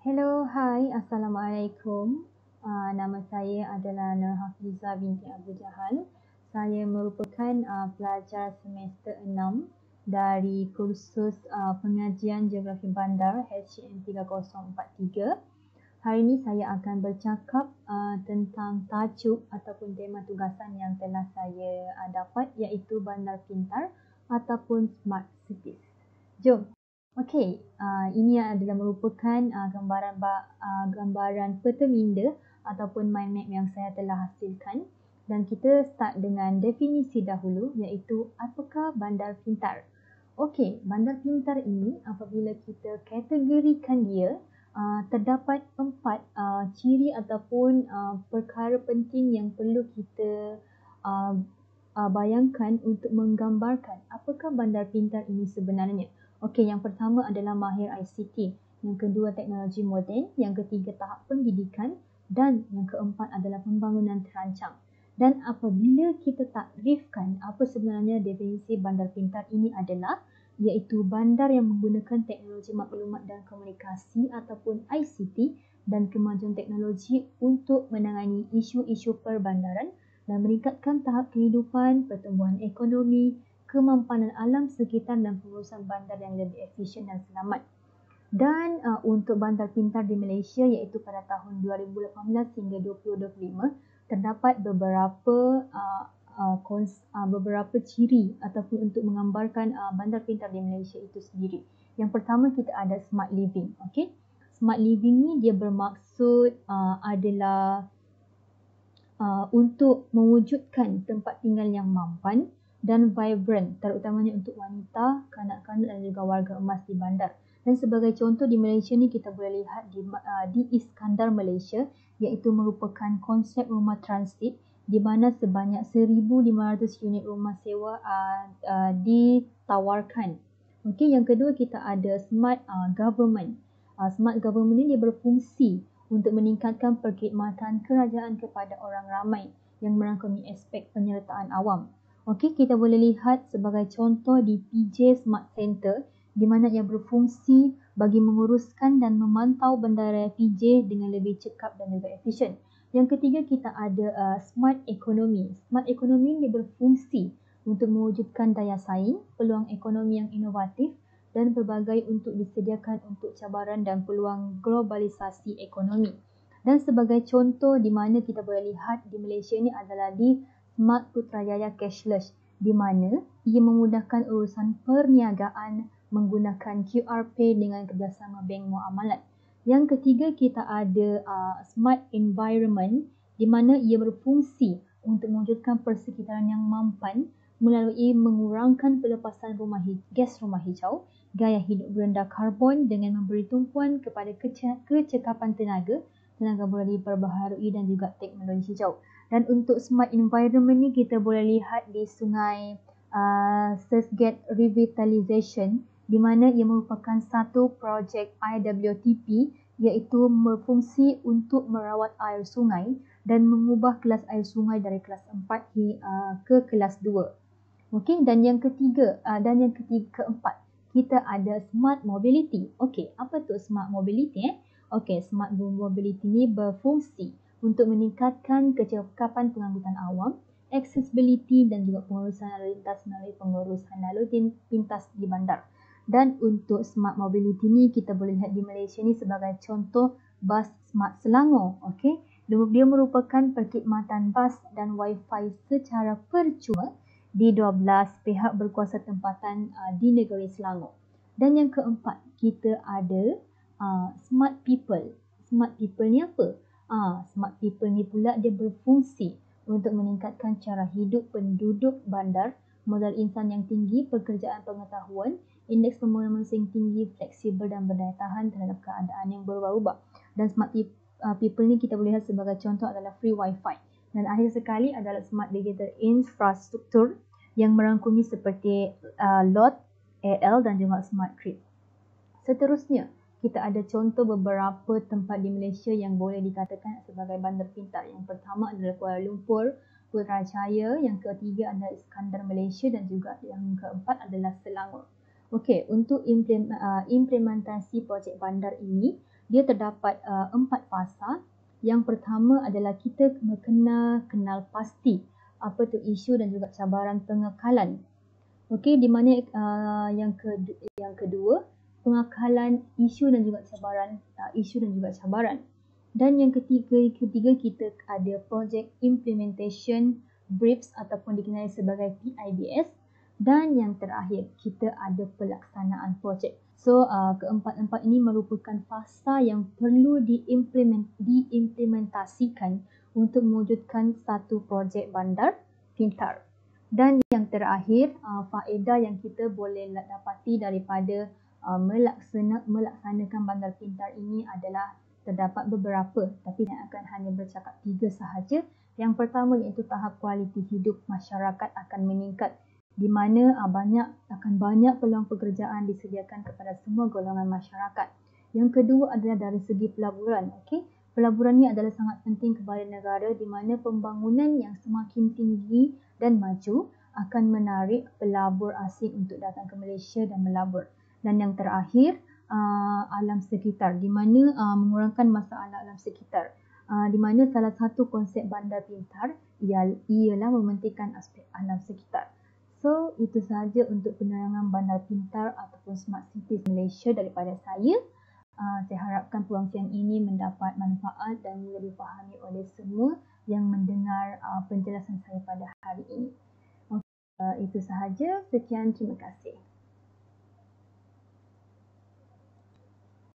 Hello, hai, Assalamualaikum. Nama saya adalah Nur Hafiza binti Abu Jahal. Saya merupakan pelajar semester 6 dari kursus pengajian Geografi Bandar HCM 3043. Hari ini saya akan bercakap tentang tajuk ataupun tema tugasan yang telah saya dapat, iaitu Bandar Pintar ataupun Smart Cities. Jom. Okey, ini adalah merupakan gambaran peta minda ataupun mind map yang saya telah hasilkan, dan kita start dengan definisi dahulu, iaitu apakah bandar pintar. Okey, bandar pintar ini apabila kita kategorikan dia, terdapat 4 ciri ataupun perkara penting yang perlu kita bayangkan untuk menggambarkan apakah bandar pintar ini sebenarnya. Okey, yang pertama adalah mahir ICT, yang kedua teknologi moden, yang ketiga tahap pendidikan, dan yang keempat adalah pembangunan terancang. Dan apabila kita takrifkan apa sebenarnya definisi bandar pintar ini adalah, iaitu bandar yang menggunakan teknologi maklumat dan komunikasi ataupun ICT dan kemajuan teknologi untuk menangani isu-isu perbandaran dan meningkatkan tahap kehidupan, pertumbuhan ekonomi, kemampanan alam sekitar dan pengurusan bandar yang lebih efisien dan selamat. Dan untuk bandar pintar di Malaysia, iaitu pada tahun 2018 hingga 2025, terdapat beberapa ciri ataupun untuk menggambarkan bandar pintar di Malaysia itu sendiri. Yang pertama, kita ada smart living. Okey, smart living ni dia bermaksud adalah untuk mewujudkan tempat tinggal yang mampan dan vibrant, terutamanya untuk wanita, kanak-kanak dan juga warga emas di bandar. Dan sebagai contoh di Malaysia ni kita boleh lihat di Iskandar, Malaysia, iaitu merupakan konsep rumah transit di mana sebanyak 1,500 unit rumah sewa ditawarkan. Okey, yang kedua kita ada smart government. Smart government ni dia berfungsi untuk meningkatkan perkhidmatan kerajaan kepada orang ramai yang merangkumi aspek penyertaan awam. Okey, kita boleh lihat sebagai contoh di PJ Smart Center di mana ia berfungsi bagi menguruskan dan memantau bandaraya PJ dengan lebih cekap dan juga efisien. Yang ketiga kita ada Smart Economy. Smart Economy dia berfungsi untuk mewujudkan daya saing, peluang ekonomi yang inovatif dan berbagai untuk disediakan untuk cabaran dan peluang globalisasi ekonomi. Dan sebagai contoh di mana kita boleh lihat di Malaysia ni adalah di Smart Putrajaya Cashless, di mana ia memudahkan urusan perniagaan menggunakan QR Pay dengan kerjasama bank muamalat. Yang ketiga kita ada Smart Environment, di mana ia berfungsi untuk mewujudkan persekitaran yang mampan melalui mengurangkan pelepasan gas rumah hijau, gaya hidup rendah karbon dengan memberi tumpuan kepada kecekapan tenaga boleh diperbaharui dan juga teknologi hijau. Dan untuk smart environment ni kita boleh lihat di sungai Surfgate Revitalization, di mana ia merupakan satu projek IWTP, iaitu berfungsi untuk merawat air sungai dan mengubah kelas air sungai dari kelas 4 ke kelas 2. Okey, dan yang keempat kita ada smart mobility. Okey, apa tu smart mobility? Okey, smart mobility ni berfungsi untuk meningkatkan kecekapan pengangkutan awam, accessibility dan juga pengurusan lalu lintas melalui pengurusan lalu lintas di bandar. Dan untuk smart mobility ni kita boleh lihat di Malaysia ni sebagai contoh bas Smart Selangor. Okey, dia merupakan perkhidmatan bas dan wifi secara percuma di 12 pihak berkuasa tempatan di negeri Selangor. Dan yang keempat, kita ada smart people. Smart people ni apa? Smart people ni pula dia berfungsi untuk meningkatkan cara hidup penduduk bandar, modal insan yang tinggi, pekerjaan pengetahuan, indeks pembangunan manusia yang tinggi, fleksibel dan berdaya tahan terhadap keadaan yang berubah-ubah. Dan smart people ni kita boleh lihat sebagai contoh adalah free wifi. Dan akhir sekali adalah smart digital infrastruktur yang merangkumi seperti LOT, AL dan juga smart grid. Seterusnya, kita ada contoh beberapa tempat di Malaysia yang boleh dikatakan sebagai bandar pintar. Yang pertama adalah Kuala Lumpur, Putrajaya, yang ketiga adalah Iskandar, Malaysia, dan juga yang keempat adalah Selangor. Okey, untuk implementasi projek bandar ini, dia terdapat 4 fasa. Yang pertama adalah kita kenal pasti apa tu isu dan juga cabaran pengekalan. Okey, di mana yang kedua pengakalan isu dan juga cabaran. Dan yang ketiga kita ada project implementation briefs ataupun dikenali sebagai PIBS. Dan yang terakhir kita ada pelaksanaan projek. So keempat-empat ini merupakan fasa yang perlu diimplementasikan untuk mewujudkan satu projek bandar pintar. Dan yang terakhir, faedah yang kita boleh dapati daripada melaksanakan bandar pintar ini adalah terdapat beberapa, tapi saya akan hanya bercakap 3 sahaja. Yang pertama iaitu tahap kualiti hidup masyarakat akan meningkat, di mana akan banyak peluang pekerjaan disediakan kepada semua golongan masyarakat. Yang kedua adalah dari segi pelaburan. Okey, pelaburan ini adalah sangat penting kepada negara, di mana pembangunan yang semakin tinggi dan maju akan menarik pelabur asing untuk datang ke Malaysia dan melabur. Dan yang terakhir, alam sekitar, di mana mengurangkan masalah alam sekitar. Di mana salah satu konsep bandar pintar ialah mementingkan aspek alam sekitar. So, itu sahaja untuk penerangan bandar pintar ataupun Smart Cities Malaysia daripada saya. Saya harapkan perkongsian ini mendapat manfaat dan boleh dipahami oleh semua yang mendengar penjelasan saya pada hari ini. Itu sahaja. Sekian, terima kasih.